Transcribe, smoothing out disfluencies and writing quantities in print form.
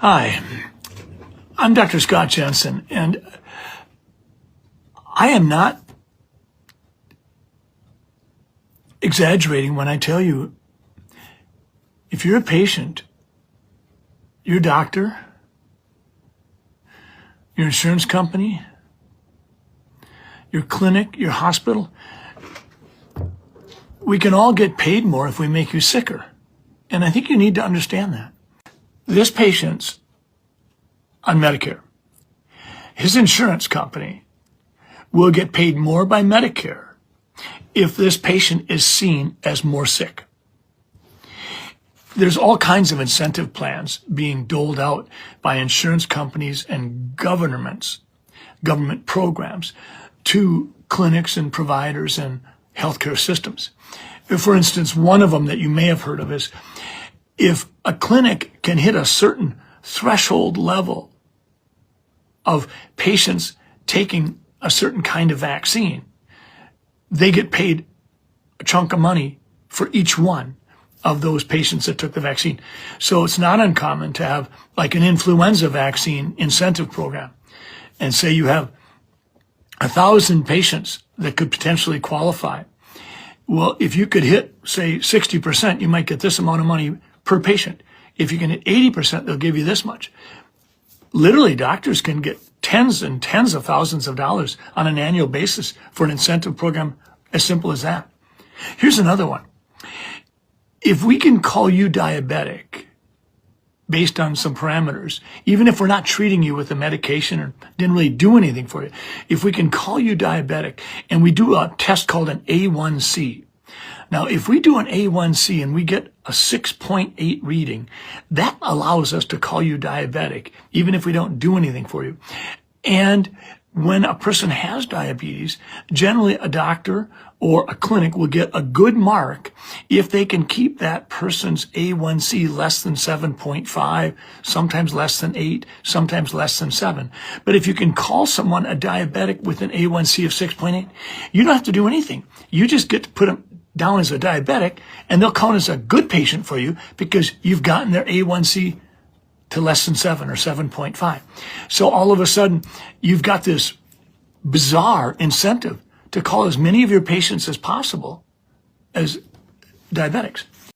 Hi, I'm Dr. Scott Jensen, and I am not exaggerating when I tell you, if you're a patient, your doctor, your insurance company, your clinic, your hospital, we can all get paid more if we make you sicker. And I think you need to understand that. This patient's on Medicare. His insurance company will get paid more by Medicare if this patient is seen as more sick. There's all kinds of incentive plans being doled out by insurance companies and government programs to clinics and providers and healthcare systems. For instance, one of them that you may have heard of is if a clinic can hit a certain threshold level of patients taking a certain kind of vaccine, they get paid a chunk of money for each one of those patients that took the vaccine. So it's not uncommon to have like an influenza vaccine incentive program. And say you have 1,000 patients that could potentially qualify. Well, if you could hit, say, 60%, you might get this amount of money per patient. If you can hit 80%, they'll give you this much. Literally, doctors can get tens and tens of thousands of dollars on an annual basis for an incentive program as simple as that. Here's another one. If we can call you diabetic based on some parameters, even if we're not treating you with a medication or didn't really do anything for you, if we can call you diabetic and we do a test called an A1C. Now, if we do an A1C and we get a 6.8 reading, that allows us to call you diabetic, even if we don't do anything for you. And when a person has diabetes, generally a doctor or a clinic will get a good mark if they can keep that person's A1C less than 7.5, sometimes less than 8, sometimes less than 7. But if you can call someone a diabetic with an A1C of 6.8, you don't have to do anything. You just get to put them down as a diabetic, and they'll count as a good patient for you because you've gotten their A1C to less than 7 or 7.5. So all of a sudden, you've got this bizarre incentive to call as many of your patients as possible as diabetics.